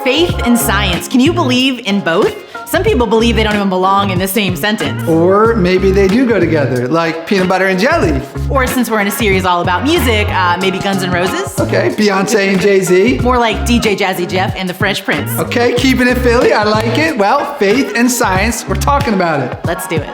faith and science. Can you believe in both? Some people believe they don't even belong in the same sentence. Or maybe they do go together, like peanut butter and jelly. Or since we're in a series all about music, maybe Guns N' Roses? Okay, Beyonce and Jay-Z. More like DJ Jazzy Jeff and the Fresh Prince. Okay, keeping it Philly, I like it. Well, faith and science, we're talking about it. Let's do it.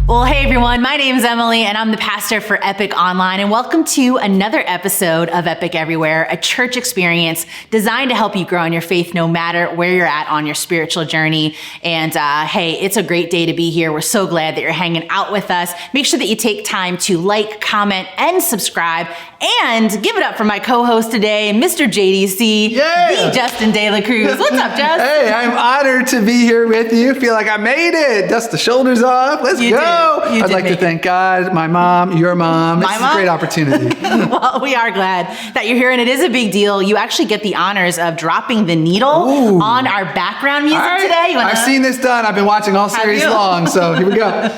Well, hey everyone, my name is Emily and I'm the pastor for Epic Online, and welcome to another episode of Epic Everywhere, a church experience designed to help you grow in your faith no matter where you're at on your spiritual journey. And hey, it's a great day to be here. We're so glad that you're hanging out with us. Make sure that you take time to like, comment, and subscribe, and give it up for my co-host today, Mr. JDC, the Justin De La Cruz. What's up, Justin? Hey, I'm honored to be here with you. Feel like I made it. Dust the shoulders off. Let's go. I'd like to thank God, my mom, your mom. This is a great opportunity. Well, we are glad that you're here, and it is a big deal. You actually get the honors of dropping the needle on our background music today. I've seen this done. I've been watching all series long, so here we go.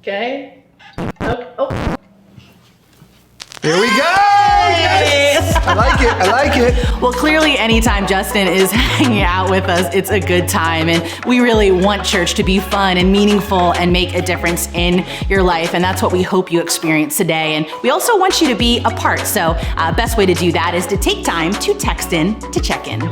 Okay. Oh. Here we go. Yes. I like it. Well, clearly anytime Justin is hanging out with us, it's a good time. And we really want church to be fun and meaningful and make a difference in your life. And that's what we hope you experience today. And we also want you to be a part. So best way to do that is to take time to text in to check in.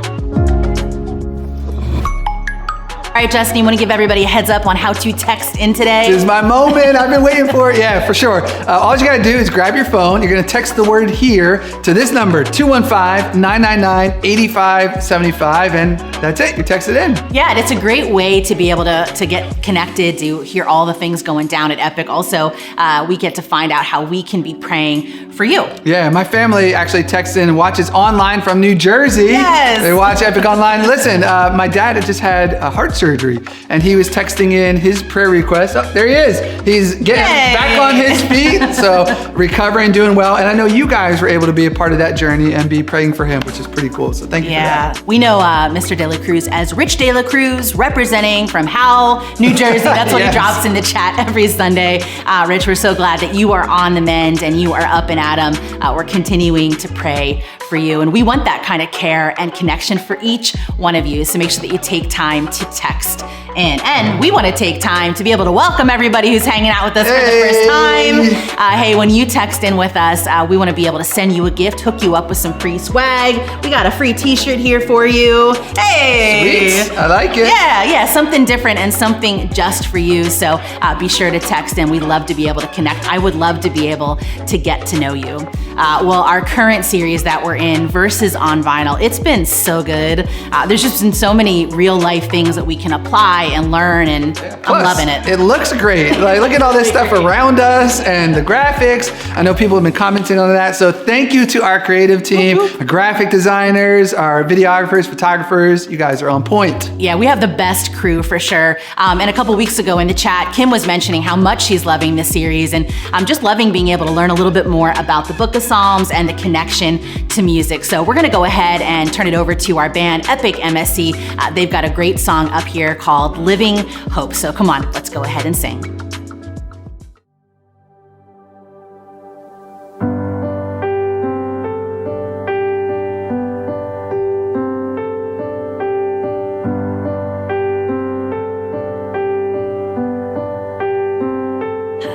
All right, Justin, you want to give everybody a heads up on how to text in today? This is my moment. I've been waiting for it. Yeah, for sure. All you got to do is grab your phone. You're going to text the word "here" to this number, 215-999-8575, and that's it. You text it in. Yeah, and it's a great way to be able to get connected, to hear all the things going down at Epic. Also, we get to find out how we can be praying for you. Yeah, my family actually texts in and watches online from New Jersey. Yes. They watch Epic Online. Listen, my dad had just had a heart surgery, and he was texting in his prayer request. Oh, there he is. He's getting back on his feet, so recovering, doing well. And I know you guys were able to be a part of that journey and be praying for him, which is pretty cool. So thank you for that. We know Mr. De La Cruz as Rich De La Cruz, representing from Howell, New Jersey. That's what he drops in the chat every Sunday. Rich, we're so glad that you are on the mend and you are up and at 'em. We're continuing to pray for you, and we want that kind of care and connection for each one of you. So make sure that you take time to text in, and we want to take time to be able to welcome everybody who's hanging out with us for the first time. Hey, when you text in with us, we want to be able to send you a gift, hook you up with some free swag. We got a free t-shirt here for you. Hey, sweet. I like it. Yeah, something different and something just for you. So be sure to text in. We'd love to be able to connect. I would love to be able to get to know you. Well, our current series that we're in, Verses on Vinyl, it's been so good. There's just been so many real life things that we can apply and learn, and I'm loving it. It looks great. Like, look at all this stuff around us and the graphics. I know people have been commenting on that. So thank you to our creative team, our graphic designers, our videographers, photographers. You guys are on point. Yeah, we have the best crew for sure. And a couple weeks ago in the chat, Kim was mentioning how much she's loving this series, and I'm just loving being able to learn a little bit more about the Book of Psalms and the connection to music. So we're gonna go ahead and turn it over to our band, Epic MSC. They've got a great song up here called Living Hope. So come on, let's go ahead and sing.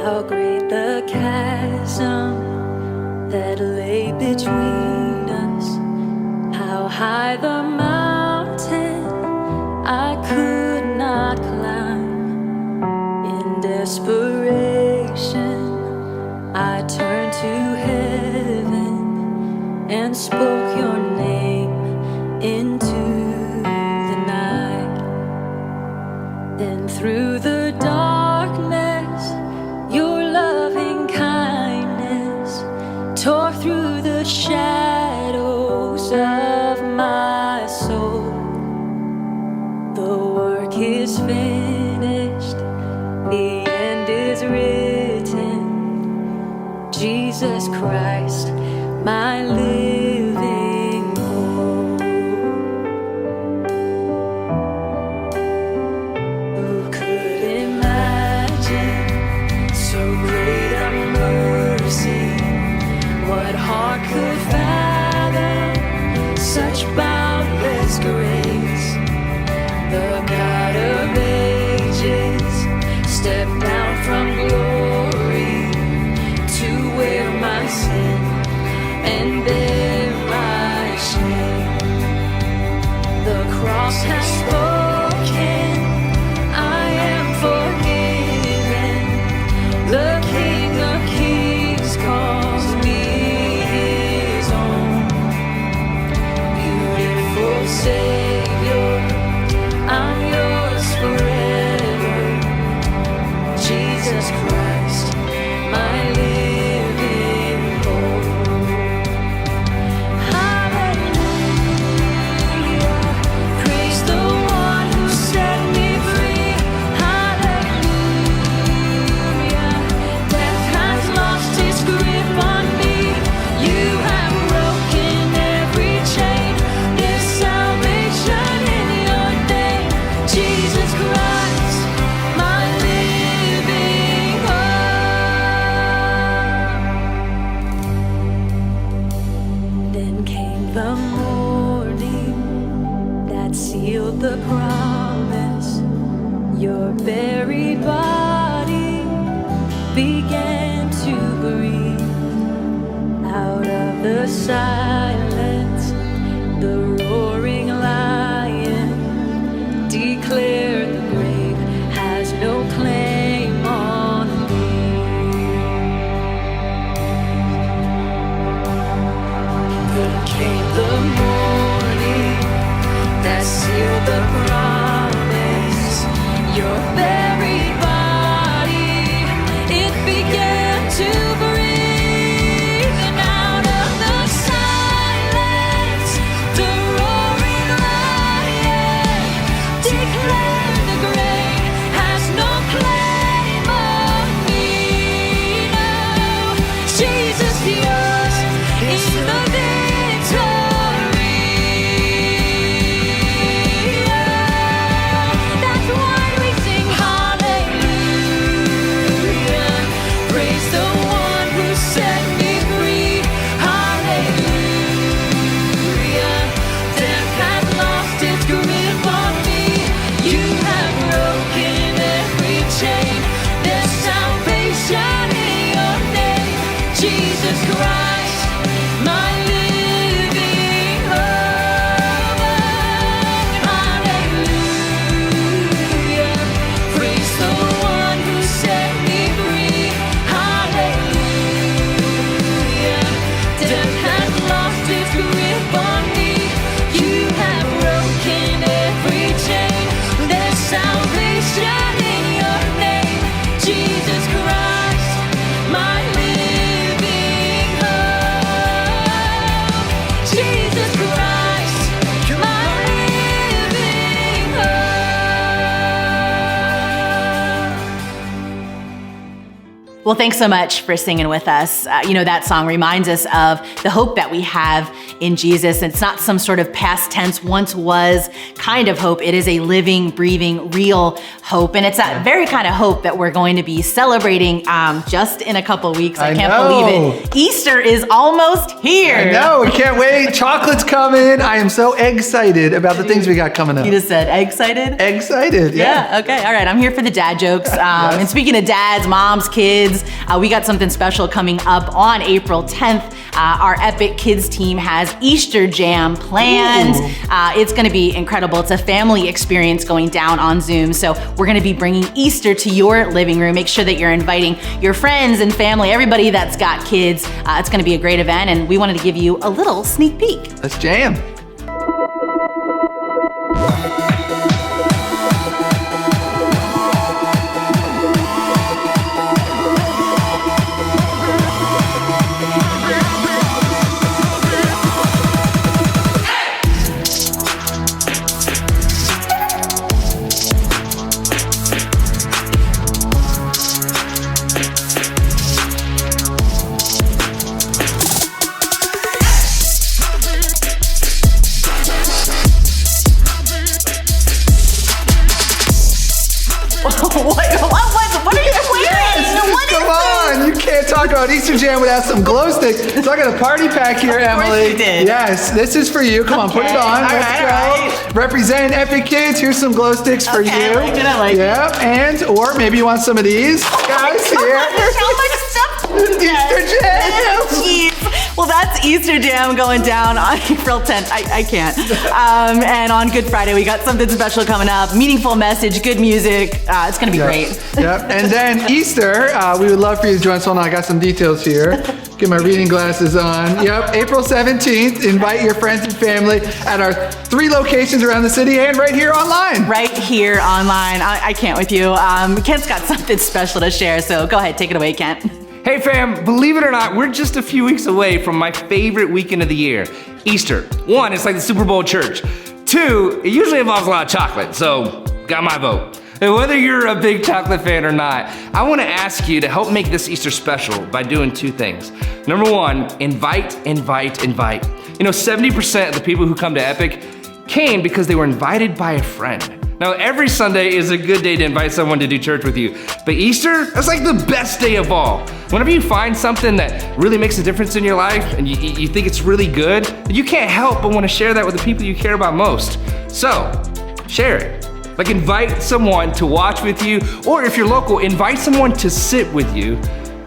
How great the chasm that lay between us, how high the mountain I could not climb. In desperation, I turned to heaven and spoke your name into the night. Then through the darkness, your loving kindness tore through the shadows of my soul. The work is finished, the end is written. Jesus Christ, my living hope. Who could heart could fathom such boundless grace. The God of ages stepped down from glory to wear my sin and bear my shame. The cross has spoken, I am forgiven. The King of Kings calls me his own. Beautiful Savior, I'm yours forever. Jesus Christ, my living hope. Hallelujah, praise the one who set me free. Hallelujah, death has lost its grip on me. You have broken every chain. There's salvation in your name, Jesus Christ, my living hope. Then came the morning that sealed the promise. Your very body began to breathe. Out of the silence, the roaring lion declared the grave has no claim on me. Then came the morning that sealed the promise. Your very body, it began to breathe. And out of the silence, the roaring lion declared the grave has no claim on me. No, Jesus, yours is the victory. That's why we sing hallelujah. Praise the one who set me free. Hallelujah. Death has lost its grip on me. You have broken every chain. There's salvation in your name, Jesus Christ, my living hope. Hallelujah. Praise the one who set me free. Hallelujah. Death has lost its grip on me. You have broken every chain. There's salvation in your name, Jesus Christ, my living hope. Jesus Christ, my living hope. Well, thanks so much for singing with us. That song reminds us of the hope that we have in Jesus. It's not some sort of past tense, once was kind of hope. It is a living, breathing, real hope. And it's that very kind of hope that we're going to be celebrating just in a couple weeks. I can't believe it. Easter is almost here. I know, we can't wait. Chocolate's coming. I am so excited about the things we got coming up. You just said excited? Excited, yeah. Okay, all right. I'm here for the dad jokes. And speaking of dads, moms, kids, we got something special coming up on April 10th. Our Epic Kids team has Easter Jam planned. It's going to be incredible. It's a family experience going down on Zoom. So we're going to be bringing Easter to your living room. Make sure that you're inviting your friends and family, everybody that's got kids. It's going to be a great event, and we wanted to give you a little sneak peek. Let's jam. talk about Easter jam without some glow sticks. So I got a party pack here, Emily. you did. Yes, this is for you. Come on, put it Okay. on. All Let's right, go. all right. Representing Epic Kids. Here's some glow sticks for Okay, you. I like it. Yep, and or maybe you want some of these guys here. There's so much stuff. Easter jam. Jeez. Well, that's Easter Jam going down on April 10th. I can't. And on Good Friday, we got something special coming up. Meaningful message, good music. It's going to be great. Yep. And then Easter, we would love for you to join us. Hold on, I got some details here. Get my reading glasses on. Yep, April 17th. Invite your friends and family at our 3 locations around the city and right here online. Right here online. I can't with you. Kent's got something special to share, so go ahead, take it away, Kent. Hey fam, believe it or not, we're just a few weeks away from my favorite weekend of the year, Easter. 1, it's like the Super Bowl church. 2, it usually involves a lot of chocolate, so got my vote. And whether you're a big chocolate fan or not, I want to ask you to help make this Easter special by doing 2 things. Number 1, invite. You know, 70% of the people who come to Epic came because they were invited by a friend. Now, every Sunday is a good day to invite someone to do church with you, but Easter, that's like the best day of all. Whenever you find something that really makes a difference in your life and you think it's really good, you can't help but want to share that with the people you care about most. So, share it. Like invite someone to watch with you, or if you're local, invite someone to sit with you.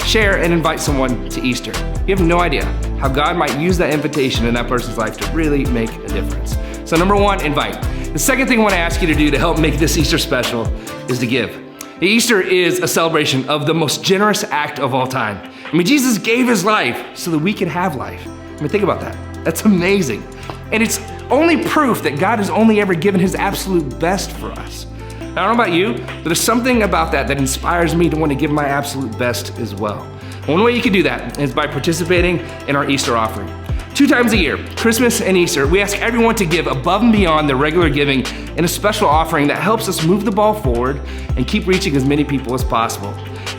Share and invite someone to Easter. You have no idea how God might use that invitation in that person's life to really make a difference. So number 1, invite. The second thing I want to ask you to do to help make this Easter special is to give. Easter is a celebration of the most generous act of all time. I mean, Jesus gave his life so that we could have life. I mean, think about that. That's amazing. And it's only proof that God has only ever given his absolute best for us. Now, I don't know about you, but there's something about that inspires me to want to give my absolute best as well. One way you can do that is by participating in our Easter offering. 2 times a year, Christmas and Easter, we ask everyone to give above and beyond their regular giving in a special offering that helps us move the ball forward and keep reaching as many people as possible.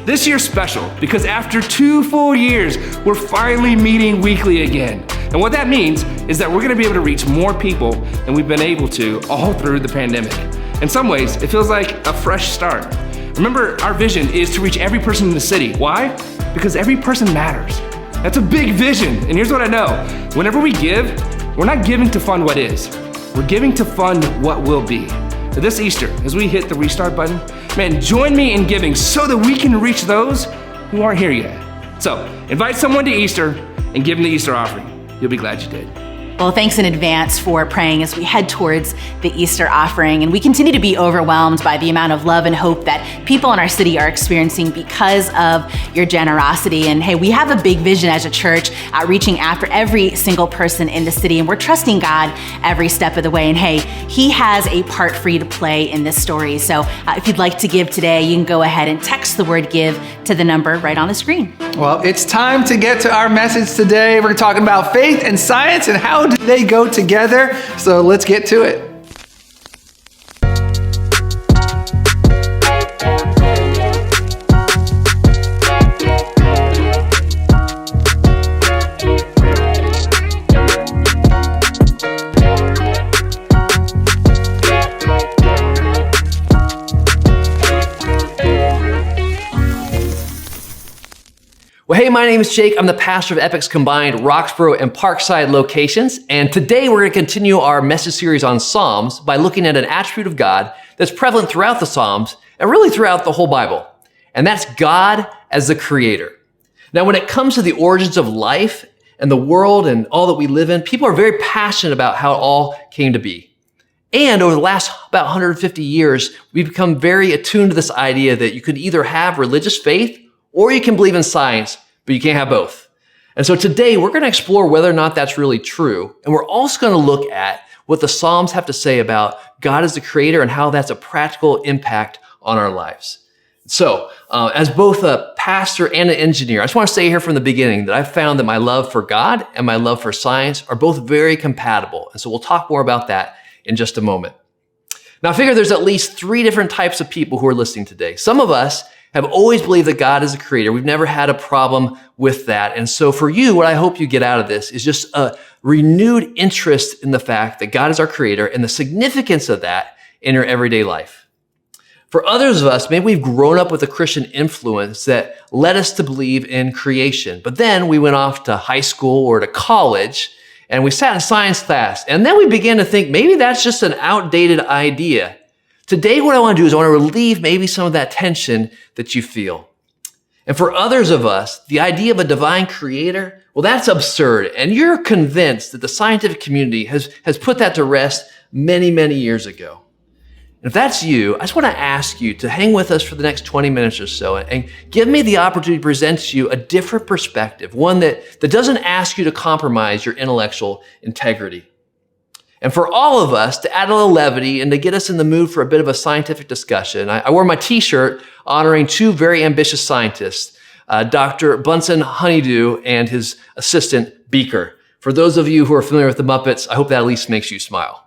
This year's special because after 2 full years, we're finally meeting weekly again. And what that means is that we're gonna be able to reach more people than we've been able to all through the pandemic. In some ways, it feels like a fresh start. Remember, our vision is to reach every person in the city. Why? Because every person matters. That's a big vision, and here's what I know. Whenever we give, we're not giving to fund what is. We're giving to fund what will be. So this Easter, as we hit the restart button, man, join me in giving so that we can reach those who aren't here yet. So, invite someone to Easter and give them the Easter offering. You'll be glad you did. Well, thanks in advance for praying as we head towards the Easter offering. And we continue to be overwhelmed by the amount of love and hope that people in our city are experiencing because of your generosity. And hey, we have a big vision as a church, reaching after every single person in the city. And we're trusting God every step of the way. And hey, he has a part for you to play in this story. So if you'd like to give today, you can go ahead and text the word give to the number right on the screen. Well, it's time to get to our message today. We're talking about faith and science and how do they go together. So let's get to it. Well, hey, my name is Jake. I'm the pastor of Epic's combined Roxborough and Parkside locations. And today we're going to continue our message series on Psalms by looking at an attribute of God that's prevalent throughout the Psalms and really throughout the whole Bible. And that's God as the creator. Now, when it comes to the origins of life and the world and all that we live in, people are very passionate about how it all came to be. And over the last about 150 years, we've become very attuned to this idea that you could either have religious faith or you can believe in science, but you can't have both. And so today we're going to explore whether or not that's really true. And we're also going to look at what the Psalms have to say about God as the creator and how that's a practical impact on our lives. So as both a pastor and an engineer, I just want to say here from the beginning that I've found that my love for God and my love for science are both very compatible. And so we'll talk more about that in just a moment. Now I figure there's at least 3 different types of people who are listening today. Some of us have always believed that God is a creator. We've never had a problem with that. And so for you, what I hope you get out of this is just a renewed interest in the fact that God is our creator and the significance of that in your everyday life. For others of us, maybe we've grown up with a Christian influence that led us to believe in creation. But then we went off to high school or to college and we sat in science class. And then we began to think maybe that's just an outdated idea. Today, what I want to do is I want to relieve maybe some of that tension that you feel. And for others of us, the idea of a divine creator, well, that's absurd. And you're convinced that the scientific community has put that to rest many, many years ago. And if that's you, I just want to ask you to hang with us for the next 20 minutes or so and give me the opportunity to present to you a different perspective, one that doesn't ask you to compromise your intellectual integrity. And for all of us, to add a little levity and to get us in the mood for a bit of a scientific discussion, I wore my t-shirt honoring two very ambitious scientists, Dr. Bunsen Honeydew and his assistant Beaker. For those of you who are familiar with the Muppets, I hope that at least makes you smile.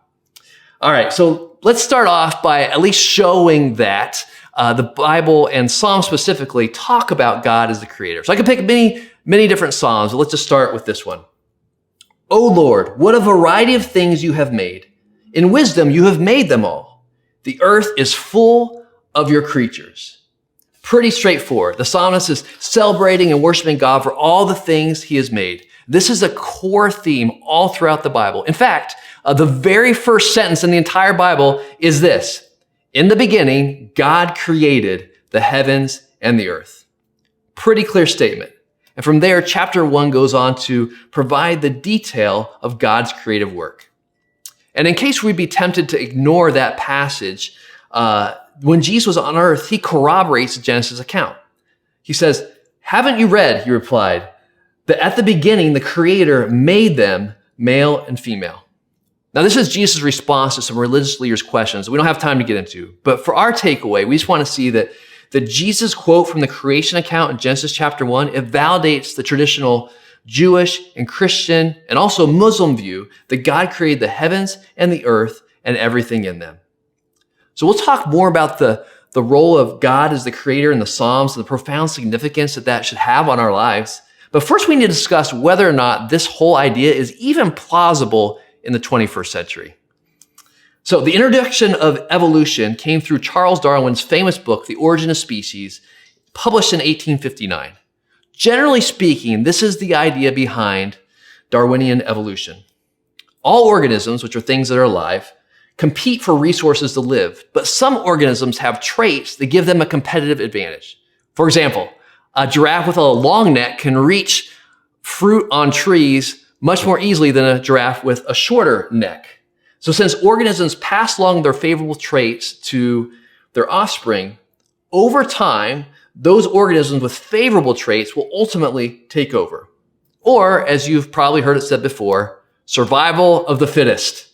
All right, so let's start off by at least showing that the Bible and Psalms specifically talk about God as the creator. So I could pick many different Psalms, but let's just start with this one. O Lord, what a variety of things you have made. In wisdom you have made them all. The earth is full of your creatures. Pretty straightforward. The psalmist is celebrating and worshiping God for all the things he has made. This is a core theme all throughout the Bible. In fact, the very first sentence in the entire Bible is this: in the beginning, God created the heavens and the earth. Pretty clear statement. And from there, chapter 1 goes on to provide the detail of God's creative work. And in case we'd be tempted to ignore that passage, when Jesus was on earth, he corroborates the Genesis account. He says, haven't you read, he replied, that at the beginning, the Creator made them male and female. Now, this is Jesus' response to some religious leaders' questions that we don't have time to get into. But for our takeaway, we just want to see that Jesus' quote from the creation account in Genesis chapter 1, it validates the traditional Jewish and Christian and also Muslim view that God created the heavens and the earth and everything in them. So we'll talk more about the role of God as the creator in the Psalms and the profound significance that should have on our lives. But first we need to discuss whether or not this whole idea is even plausible in the 21st century. So the introduction of evolution came through Charles Darwin's famous book, The Origin of Species, published in 1859. Generally speaking, this is the idea behind Darwinian evolution. All organisms, which are things that are alive, compete for resources to live, but some organisms have traits that give them a competitive advantage. For example, a giraffe with a long neck can reach fruit on trees much more easily than a giraffe with a shorter neck. So since organisms pass along their favorable traits to their offspring, over time, those organisms with favorable traits will ultimately take over. Or, as you've probably heard it said before, survival of the fittest.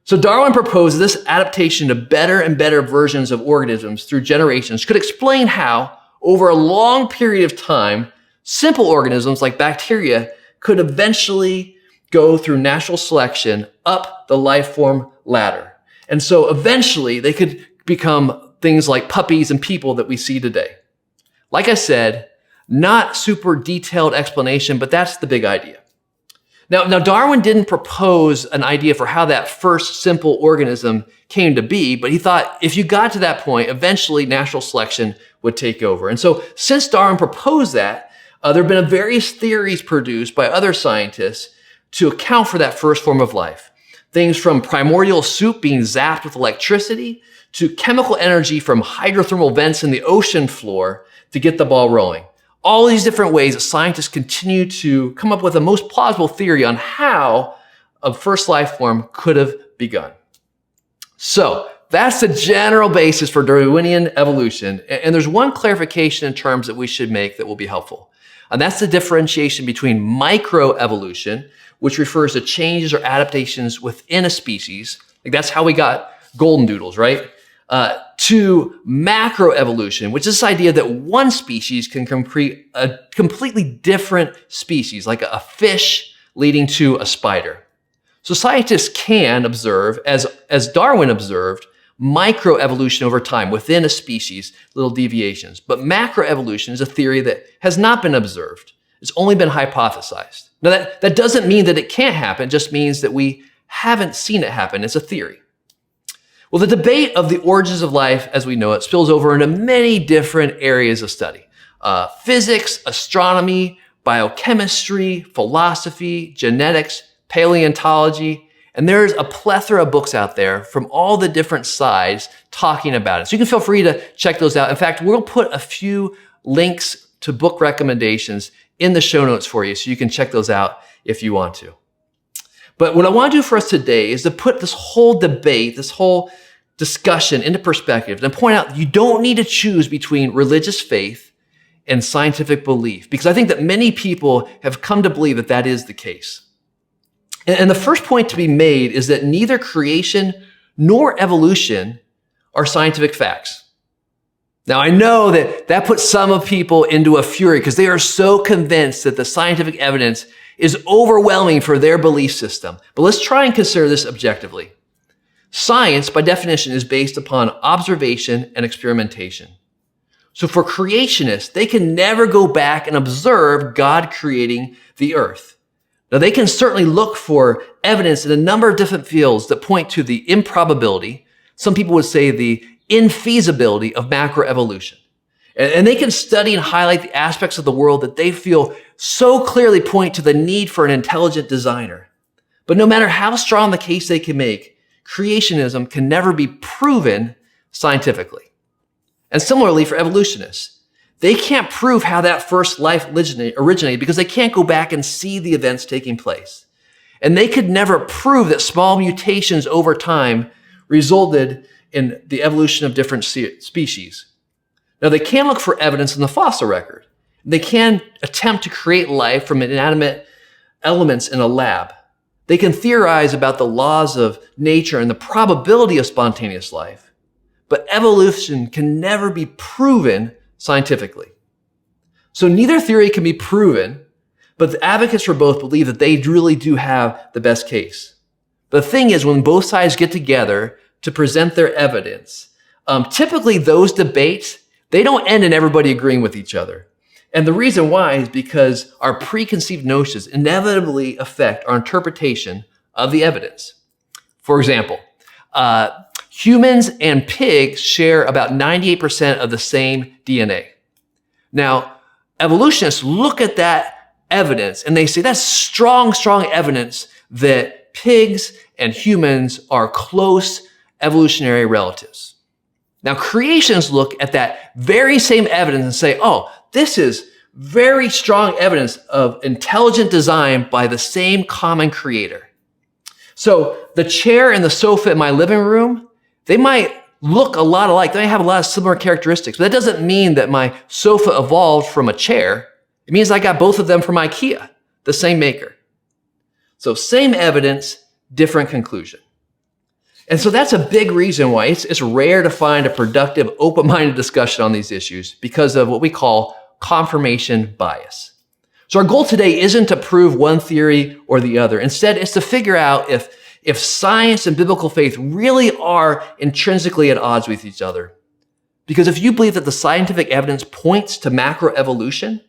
So Darwin proposed this adaptation to better and better versions of organisms through generations could explain how, over a long period of time, simple organisms like bacteria could eventually go through natural selection up the life form ladder. And so eventually they could become things like puppies and people that we see today. Like I said, not super detailed explanation, but that's the big idea. Now Darwin didn't propose an idea for how that first simple organism came to be, but he thought if you got to that point, eventually natural selection would take over. And so since Darwin proposed that, there have been various theories produced by other scientists to account for that first form of life. Things from primordial soup being zapped with electricity to chemical energy from hydrothermal vents in the ocean floor to get the ball rolling. All these different ways that scientists continue to come up with the most plausible theory on how a first life form could have begun. So that's the general basis for Darwinian evolution. And there's one clarification in terms that we should make that will be helpful. And that's the differentiation between microevolution, which refers to changes or adaptations within a species. Like that's how we got golden doodles, right? To macroevolution, which is this idea that one species can create a completely different species, like a fish leading to a spider. So scientists can observe, as Darwin observed, microevolution over time within a species, little deviations. But macroevolution is a theory that has not been observed. It's only been hypothesized. Now that doesn't mean that it can't happen, it just means that we haven't seen it happen. It's a theory. Well, the debate of the origins of life as we know it spills over into many different areas of study. Physics, astronomy, biochemistry, philosophy, genetics, paleontology, and there's a plethora of books out there from all the different sides talking about it. So you can feel free to check those out. In fact, we'll put a few links to book recommendations in the show notes for you so you can check those out if you want to. But what I want to do for us today is to put this whole debate, this whole discussion into perspective and point out you don't need to choose between religious faith and scientific belief, because I think that many people have come to believe that that is the case. And the first point to be made is that neither creation nor evolution are scientific facts. Now, I know that puts some of people into a fury because they are so convinced that the scientific evidence is overwhelming for their belief system. But let's try and consider this objectively. Science, by definition, is based upon observation and experimentation. So for creationists, they can never go back and observe God creating the earth. Now, they can certainly look for evidence in a number of different fields that point to the improbability, some people would say the infeasibility of macroevolution. And they can study and highlight the aspects of the world that they feel so clearly point to the need for an intelligent designer. But no matter how strong the case they can make, creationism can never be proven scientifically. And similarly for evolutionists, they can't prove how that first life originated because they can't go back and see the events taking place. And they could never prove that small mutations over time resulted in the evolution of different species. Now, they can look for evidence in the fossil record. They can attempt to create life from inanimate elements in a lab. They can theorize about the laws of nature and the probability of spontaneous life. But evolution can never be proven scientifically. So neither theory can be proven, but the advocates for both believe that they really do have the best case. The thing is, when both sides get together to present their evidence, typically those debates, they don't end in everybody agreeing with each other. And the reason why is because our preconceived notions inevitably affect our interpretation of the evidence. For example, humans and pigs share about 98% of the same DNA. Now, evolutionists look at that evidence and they say that's strong evidence that pigs and humans are close evolutionary relatives. Now, creationists look at that very same evidence and say, oh, this is very strong evidence of intelligent design by the same common creator. So the chair and the sofa in my living room, they might look a lot alike. They might have a lot of similar characteristics, but that doesn't mean that my sofa evolved from a chair. It means I got both of them from IKEA, the same maker. So same evidence, different conclusion. And so that's a big reason why it's rare to find a productive, open-minded discussion on these issues because of what we call confirmation bias. So our goal today isn't to prove one theory or the other. Instead, it's to figure out if science and biblical faith really are intrinsically at odds with each other. Because if you believe that the scientific evidence points to macroevolution,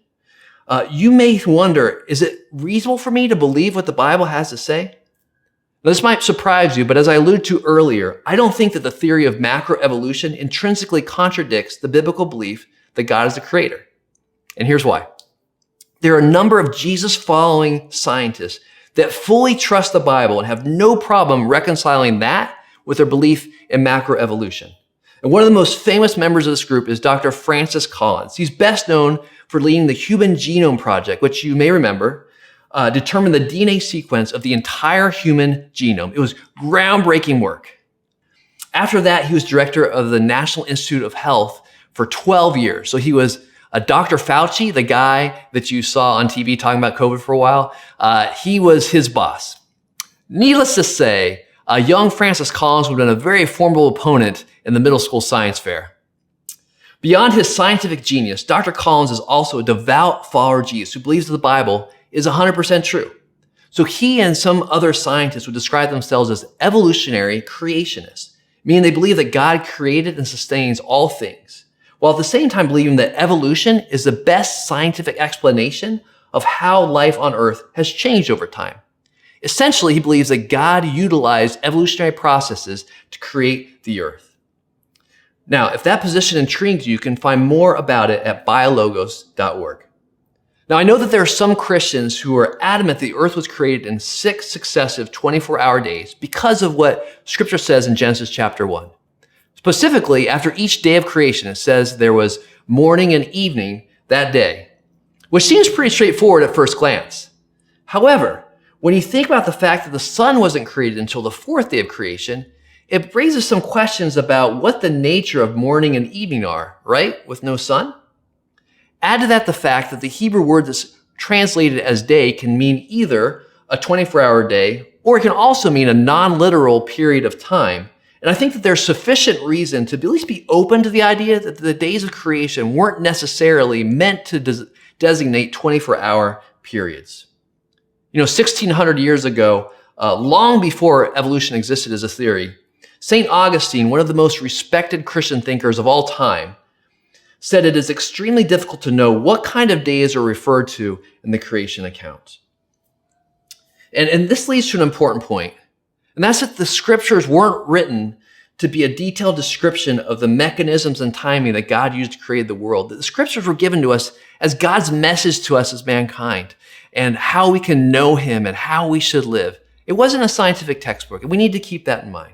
you may wonder, is it reasonable for me to believe what the Bible has to say? Now, this might surprise you, but as I alluded to earlier, I don't think that the theory of macroevolution intrinsically contradicts the biblical belief that God is the creator. And here's why. There are a number of Jesus-following scientists that fully trust the Bible and have no problem reconciling that with their belief in macroevolution. And one of the most famous members of this group is Dr. Francis Collins. He's best known for leading the Human Genome Project, which you may remember determined the DNA sequence of the entire human genome. It was groundbreaking work. After that, he was director of the National Institute of Health for 12 years. So he was Dr. Fauci, the guy that you saw on TV talking about COVID for a while. He was his boss. Needless to say, young Francis Collins would have been a very formidable opponent in the middle school science fair. Beyond his scientific genius, Dr. Collins is also a devout follower of Jesus who believes that the Bible is 100% true. So he and some other scientists would describe themselves as evolutionary creationists, meaning they believe that God created and sustains all things, while at the same time believing that evolution is the best scientific explanation of how life on Earth has changed over time. Essentially, he believes that God utilized evolutionary processes to create the earth. Now, if that position intrigues you, you can find more about it at biologos.org. Now, I know that there are some Christians who are adamant the earth was created in 6 successive 24-hour days because of what Scripture says in Genesis chapter 1. Specifically, after each day of creation, it says there was morning and evening that day, which seems pretty straightforward at first glance. However, when you think about the fact that the sun wasn't created until the 4th day of creation, it raises some questions about what the nature of morning and evening are, right? With no sun? Add to that the fact that the Hebrew word that's translated as day can mean either a 24-hour day, or it can also mean a non-literal period of time. And I think that there's sufficient reason to at least be open to the idea that the days of creation weren't necessarily meant to designate 24-hour periods. 1,600 years ago, long before evolution existed as a theory, St. Augustine, one of the most respected Christian thinkers of all time, said it is extremely difficult to know what kind of days are referred to in the creation account. And this leads to an important point, and that's that the scriptures weren't written to be a detailed description of the mechanisms and timing that God used to create the world. The scriptures were given to us as God's message to us as mankind and how we can know him and how we should live. It wasn't a scientific textbook, and we need to keep that in mind.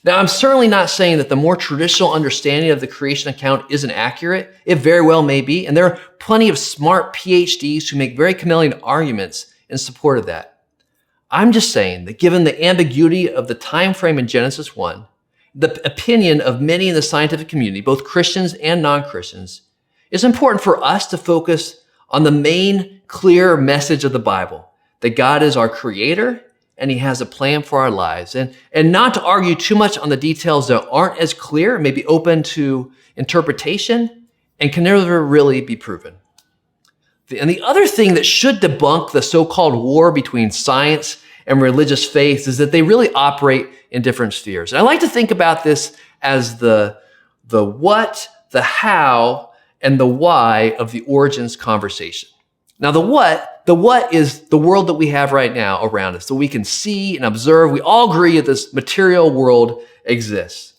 Now, I'm certainly not saying that the more traditional understanding of the creation account isn't accurate. It very well may be, and there are plenty of smart PhDs who make very compelling arguments in support of that. I'm just saying that given the ambiguity of the time frame in Genesis 1, the opinion of many in the scientific community, both Christians and non-Christians, it's important for us to focus on the main clear message of the Bible, that God is our creator and he has a plan for our lives, and not to argue too much on the details that aren't as clear, may be open to interpretation, and can never really be proven. And the other thing that should debunk the so-called war between science and religious faith is that they really operate in different spheres. And I like to think about this as the what, the how, and the why of the origins conversation. Now, the what is the world that we have right now around us, that we can see and observe. We all agree that this material world exists.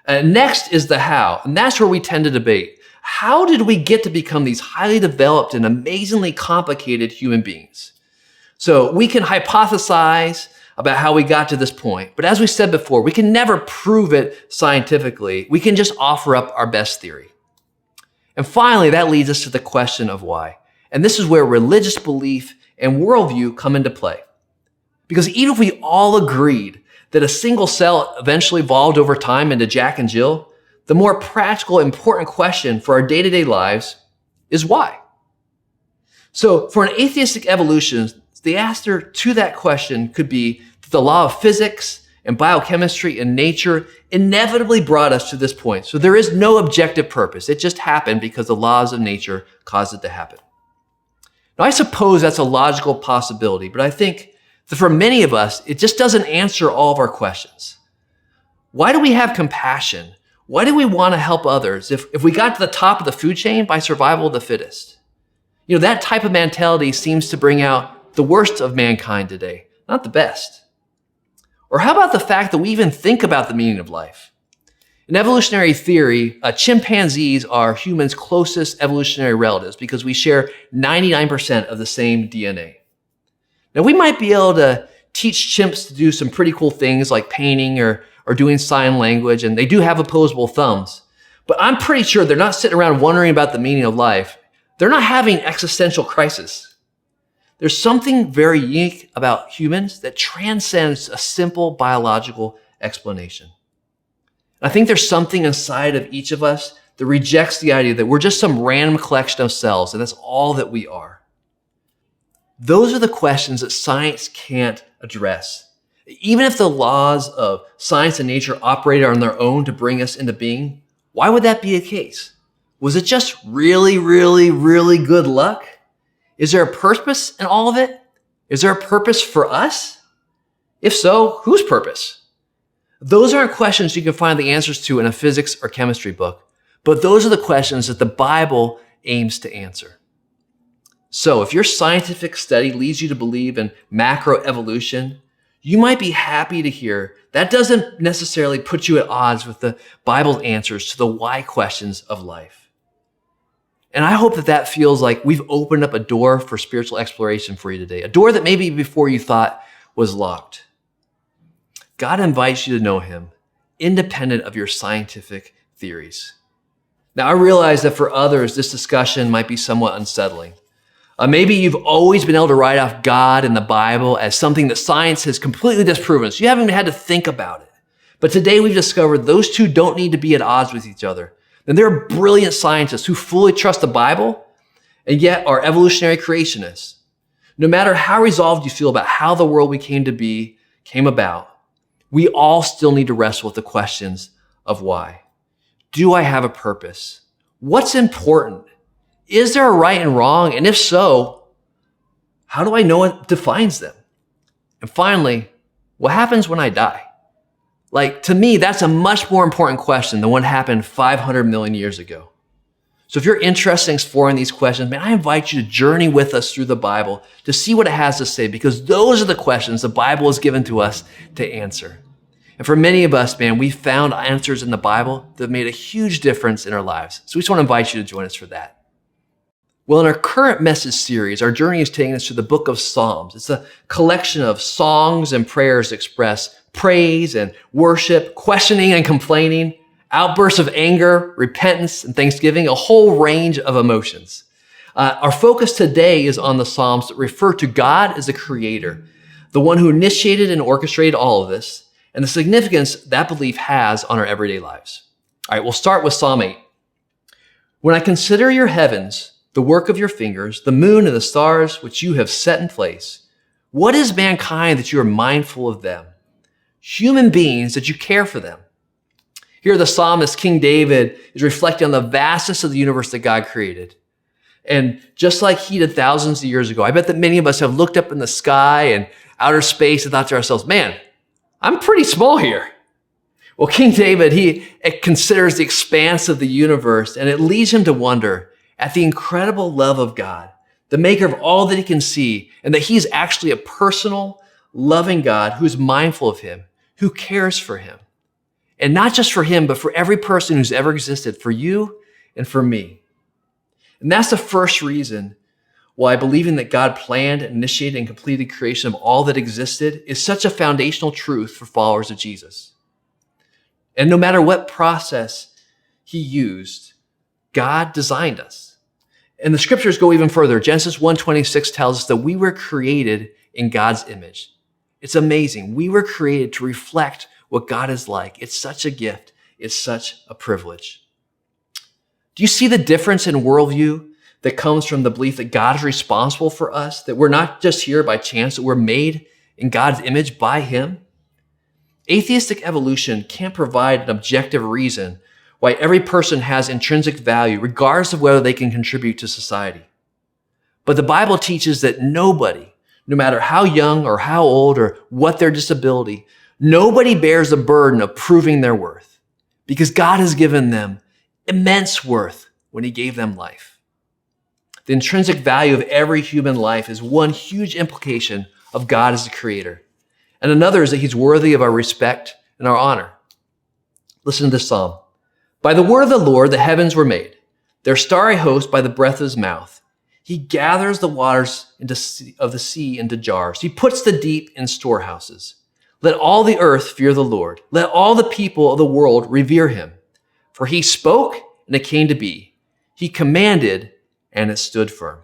And next is the how, and that's where we tend to debate. How did we get to become these highly developed and amazingly complicated human beings? So we can hypothesize about how we got to this point, but as we said before, we can never prove it scientifically. We can just offer up our best theory. And finally, that leads us to the question of why. And this is where religious belief and worldview come into play. Because even if we all agreed that a single cell eventually evolved over time into Jack and Jill, the more practical, important question for our day-to-day lives is why? So for an atheistic evolutionist, the answer to that question could be that the law of physics and biochemistry and nature inevitably brought us to this point. So there is no objective purpose. It just happened because the laws of nature caused it to happen. Now, I suppose that's a logical possibility, but I think that for many of us, it just doesn't answer all of our questions. Why do we have compassion? Why do we want to help others if we got to the top of the food chain by survival of the fittest? That type of mentality seems to bring out the worst of mankind today, not the best. Or how about the fact that we even think about the meaning of life? In evolutionary theory, chimpanzees are humans' closest evolutionary relatives because we share 99% of the same DNA. Now, we might be able to teach chimps to do some pretty cool things like painting or doing sign language, and they do have opposable thumbs. But I'm pretty sure they're not sitting around wondering about the meaning of life. They're not having existential crisis. There's something very unique about humans that transcends a simple biological explanation. I think there's something inside of each of us that rejects the idea that we're just some random collection of cells and that's all that we are. Those are the questions that science can't address. Even if the laws of science and nature operated on their own to bring us into being, why would that be the case? Was it just really, really, really good luck? Is there a purpose in all of it? Is there a purpose for us? If so, whose purpose? Those aren't questions you can find the answers to in a physics or chemistry book, but those are the questions that the Bible aims to answer. So if your scientific study leads you to believe in macroevolution, you might be happy to hear that doesn't necessarily put you at odds with the Bible's answers to the why questions of life. And I hope that that feels like we've opened up a door for spiritual exploration for you today, a door that maybe before you thought was locked. God invites you to know him, independent of your scientific theories. Now, I realize that for others, this discussion might be somewhat unsettling. Maybe you've always been able to write off God and the Bible as something that science has completely disproven, so you haven't even had to think about it. But today we've discovered those two don't need to be at odds with each other. And there are brilliant scientists who fully trust the Bible and yet are evolutionary creationists. No matter how resolved you feel about how the world we came about, we all still need to wrestle with the questions of why. Do I have a purpose? What's important? Is there a right and wrong? And if so, how do I know what defines them? And finally, what happens when I die? Like, to me, that's a much more important question than what happened 500 million years ago. So if you're interested in exploring these questions, man, I invite you to journey with us through the Bible to see what it has to say, because those are the questions the Bible has given to us to answer. And for many of us, man, we found answers in the Bible that made a huge difference in our lives. So we just want to invite you to join us for that. Well, in our current message series, our journey is taking us to the book of Psalms. It's a collection of songs and prayers that express praise and worship, questioning and complaining, outbursts of anger, repentance, and thanksgiving, a whole range of emotions. Our focus today is on the Psalms that refer to God as the creator, the one who initiated and orchestrated all of this, and the significance that belief has on our everyday lives. All right, we'll start with Psalm 8. When I consider your heavens, the work of your fingers, the moon and the stars which you have set in place, what is mankind that you are mindful of them? Human beings that you care for them. Here the psalmist, King David, is reflecting on the vastness of the universe that God created. And just like he did thousands of years ago, I bet that many of us have looked up in the sky and outer space and thought to ourselves, man, I'm pretty small here. Well, King David, he considers the expanse of the universe, and it leads him to wonder at the incredible love of God, the maker of all that he can see, and that he's actually a personal, loving God who's mindful of him, who cares for him. And not just for him, but for every person who's ever existed, for you and for me. And that's the first reason why believing that God planned, initiated, and completed creation of all that existed is such a foundational truth for followers of Jesus. And no matter what process he used, God designed us. And the scriptures go even further. Genesis 1:26 tells us that we were created in God's image. It's amazing. We were created to reflect what God is like. It's such a gift. It's such a privilege. Do you see the difference in worldview that comes from the belief that God is responsible for us, that we're not just here by chance, that we're made in God's image by him? Atheistic evolution can't provide an objective reason why every person has intrinsic value, regardless of whether they can contribute to society. But the Bible teaches that nobody, no matter how young or how old or what their disability, nobody bears the burden of proving their worth, because God has given them immense worth when he gave them life. The intrinsic value of every human life is one huge implication of God as the creator. And another is that he's worthy of our respect and our honor. Listen to this psalm. By the word of the Lord, the heavens were made, their starry host by the breath of his mouth. He gathers the waters of the sea into jars. He puts the deep in storehouses. Let all the earth fear the Lord. Let all the people of the world revere him. For he spoke and it came to be. He commanded and it stood firm.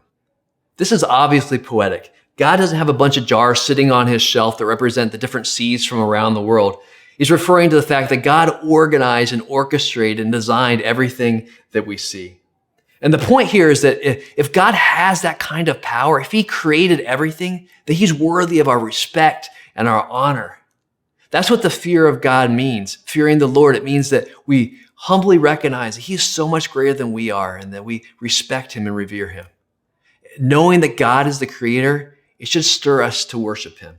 This is obviously poetic. God doesn't have a bunch of jars sitting on his shelf that represent the different seas from around the world. He's referring to the fact that God organized and orchestrated and designed everything that we see. And the point here is that if God has that kind of power, if he created everything, that he's worthy of our respect and our honor. That's what the fear of God means. Fearing the Lord, it means that we humbly recognize that he is so much greater than we are and that we respect him and revere him. Knowing that God is the creator, it should stir us to worship him.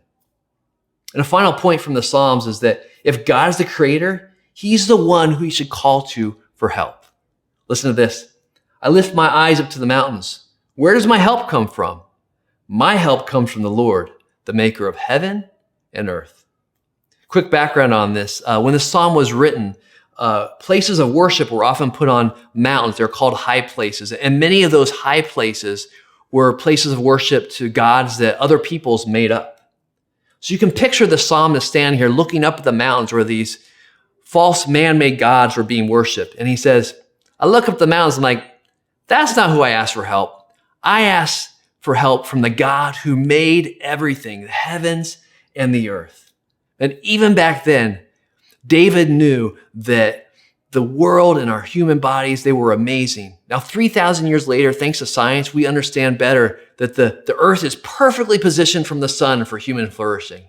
And a final point from the Psalms is that if God is the creator, he's the one who you should call to for help. Listen to this. I lift my eyes up to the mountains. Where does my help come from? My help comes from the Lord, the maker of heaven and earth. Quick background on this. When the psalm was written, places of worship were often put on mountains. They're called high places. And many of those high places were places of worship to gods that other peoples made up. So you can picture the psalmist standing here looking up at the mountains where these false man-made gods were being worshiped. And he says, I look up at the mountains and I'm like, that's not who I asked for help. I asked for help from the God who made everything, the heavens and the earth. And even back then, David knew that the world and our human bodies, they were amazing. Now, 3,000 years later, thanks to science, we understand better that the earth is perfectly positioned from the sun for human flourishing.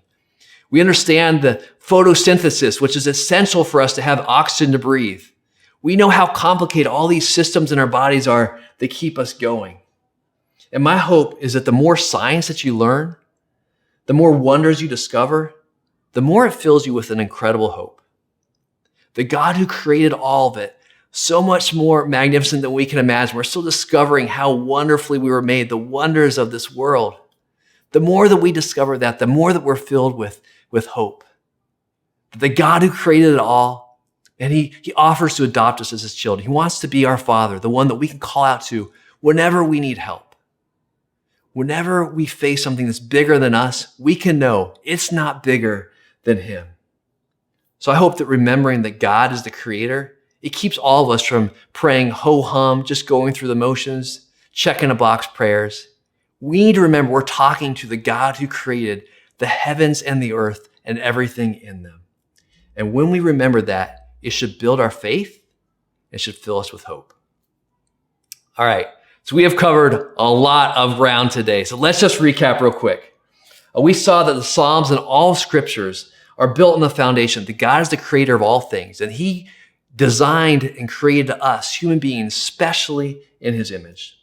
We understand the photosynthesis, which is essential for us to have oxygen to breathe. We know how complicated all these systems in our bodies are that keep us going. And my hope is that the more science that you learn, the more wonders you discover, the more it fills you with an incredible hope. The God who created all of it, so much more magnificent than we can imagine. We're still discovering how wonderfully we were made, the wonders of this world. The more that we discover that, the more that we're filled with hope. The God who created it all, and he offers to adopt us as his children. He wants to be our Father, the one that we can call out to whenever we need help. Whenever we face something that's bigger than us, we can know it's not bigger than him. So I hope that remembering that God is the creator, it keeps all of us from praying ho-hum, just going through the motions, checking a box prayers. We need to remember we're talking to the God who created the heavens and the earth and everything in them. And when we remember that, it should build our faith. It should fill us with hope. All right. So we have covered a lot of ground today. So let's just recap real quick. We saw that the Psalms and all scriptures are built on the foundation that God is the creator of all things, and he designed and created us, human beings, specially in his image.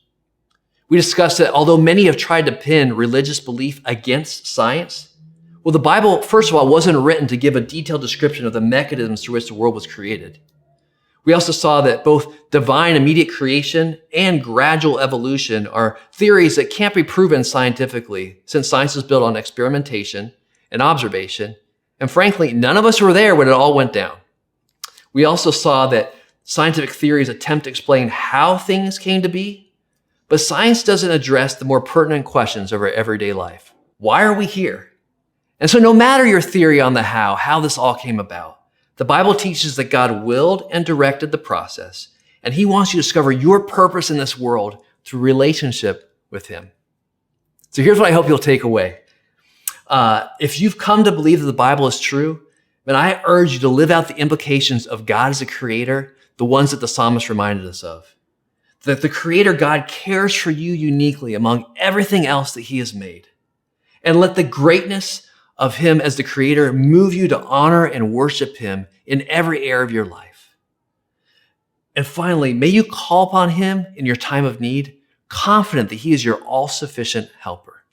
We discussed that although many have tried to pin religious belief against science, well, the Bible, first of all, wasn't written to give a detailed description of the mechanisms through which the world was created. We also saw that both divine immediate creation and gradual evolution are theories that can't be proven scientifically, since science is built on experimentation and observation. And frankly, none of us were there when it all went down. We also saw that scientific theories attempt to explain how things came to be, but science doesn't address the more pertinent questions of our everyday life. Why are we here? And so no matter your theory on the how this all came about, the Bible teaches that God willed and directed the process, and he wants you to discover your purpose in this world through relationship with him. So here's what I hope you'll take away. If you've come to believe that the Bible is true, then I urge you to live out the implications of God as a creator, the ones that the psalmist reminded us of. That the creator God cares for you uniquely among everything else that he has made. And let the greatness of him as the creator move you to honor and worship him in every area of your life. And finally, may you call upon him in your time of need, confident that he is your all-sufficient helper.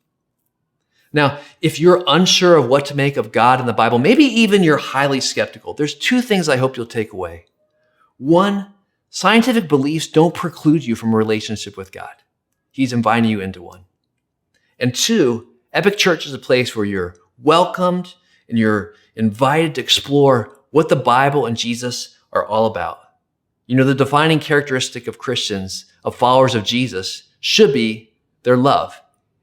Now, if you're unsure of what to make of God in the Bible, maybe even you're highly skeptical, there's two things I hope you'll take away. One, scientific beliefs don't preclude you from a relationship with God. He's inviting you into one. And two, Epic Church is a place where you're welcomed and you're invited to explore what the Bible and Jesus are all about. You know, the defining characteristic of Christians, of followers of Jesus, should be their love.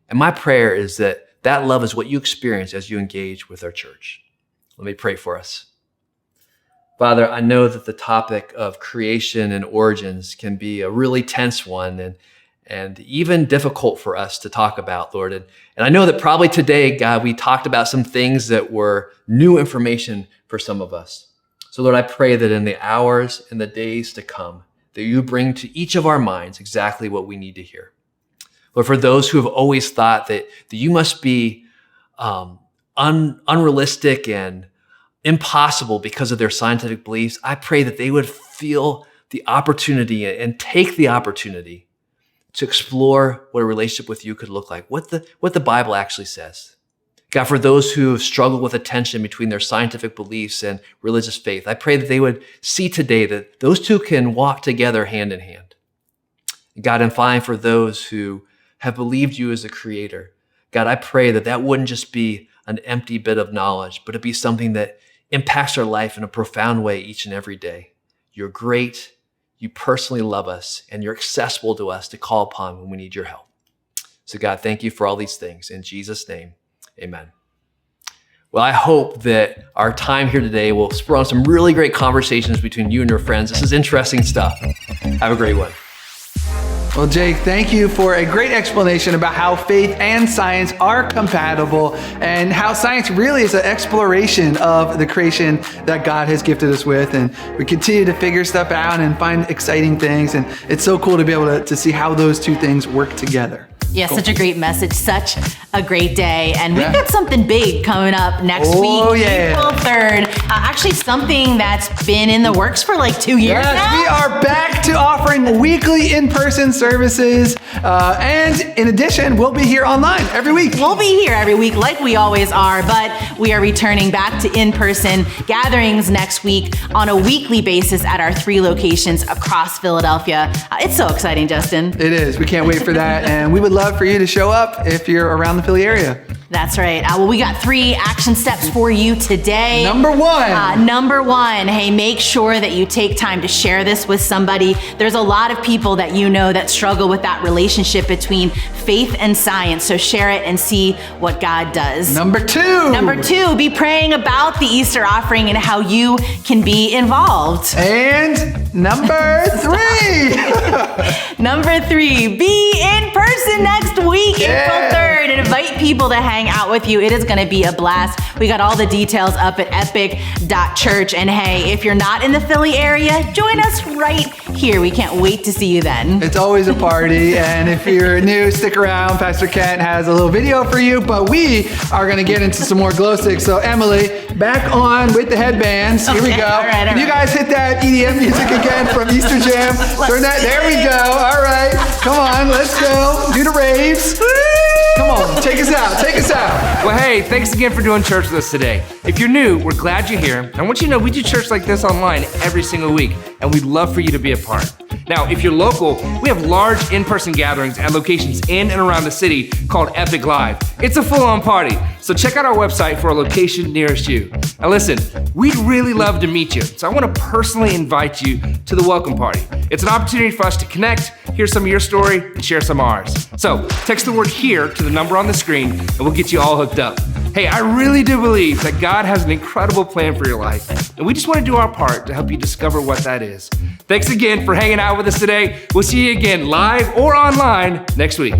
And my prayer is that that love is what you experience as you engage with our church. Let me pray for us. Father, I know that the topic of creation and origins can be a really tense one and even difficult for us to talk about, Lord. And I know that probably today, God, we talked about some things that were new information for some of us. So Lord, I pray that in the hours and the days to come, that you bring to each of our minds exactly what we need to hear. Lord, for those who have always thought that you must be unrealistic and impossible because of their scientific beliefs, I pray that they would feel the opportunity and take the opportunity to explore what a relationship with you could look like, what the Bible actually says. God, for those who have struggled with a tension between their scientific beliefs and religious faith, I pray that they would see today that those two can walk together hand in hand. God, and finally, for those who have believed you as a creator. God, I pray that that wouldn't just be an empty bit of knowledge, but it'd be something that impacts our life in a profound way each and every day. You're great, you personally love us, and you're accessible to us to call upon when we need your help. So God, thank you for all these things. In Jesus' name, amen. Well, I hope that our time here today will spur on some really great conversations between you and your friends. This is interesting stuff. Have a great one. Well, Jake, thank you for a great explanation about how faith and science are compatible and how science really is an exploration of the creation that God has gifted us with. And we continue to figure stuff out and find exciting things. And it's so cool to be able to see how those two things work together. Yeah, such a great message, such a great day. And we've got something big coming up next week, April 3rd. Actually, something that's been in the works for like 2 years now. We are back to offering weekly in-person services. And in addition, we'll be here online every week. We'll be here every week like we always are, but we are returning back to in-person gatherings next week on a weekly basis at our 3 locations across Philadelphia. It's so exciting, Justin. It is. We can't wait for that. And we would love for you to show up if you're around the Philly area. That's right. Well, we got 3 action steps for you today. Number 1. Number 1, hey, make sure that you take time to share this with somebody. There's a lot of people that you know that struggle with that relationship between faith and science. So share it and see what God does. Number 2. Number 2, be praying about the Easter offering and how you can be involved. And number 3. Number 3, be in person next week, April 3rd, and invite people to hang out with you. It is going to be a blast. We got all the details up at epic.church. And hey, if you're not in the Philly area, join us right here. We can't wait to see you then. It's always a party. And if you're new, stick around. Pastor Kent has a little video for you, but we are going to get into some more glow sticks. So Emily, back on with the headbands. Here we go. All right, Can you guys hit that EDM music again from Easter Jam? Turn that. There we go. All right. Come on. Let's go. Do the raves. Come on. Take us out. Take us out. Well, hey, thanks again for doing church with us today. If you're new, we're glad you're here. I want you to know we do church like this online every single week, and we'd love for you to be a part. Now, if you're local, we have large in-person gatherings at locations in and around the city called Epic Live. It's a full-on party, so check out our website for a location nearest you. Now listen, we'd really love to meet you, so I want to personally invite you to the welcome party. It's an opportunity for us to connect, hear some of your story, and share some of ours. So text the word HERE to the number on the screen, and we'll get you all hooked up. Hey, I really do believe that God has an incredible plan for your life, and we just want to do our part to help you discover what that is. Thanks again for hanging out with us today. We'll see you again live or online next week.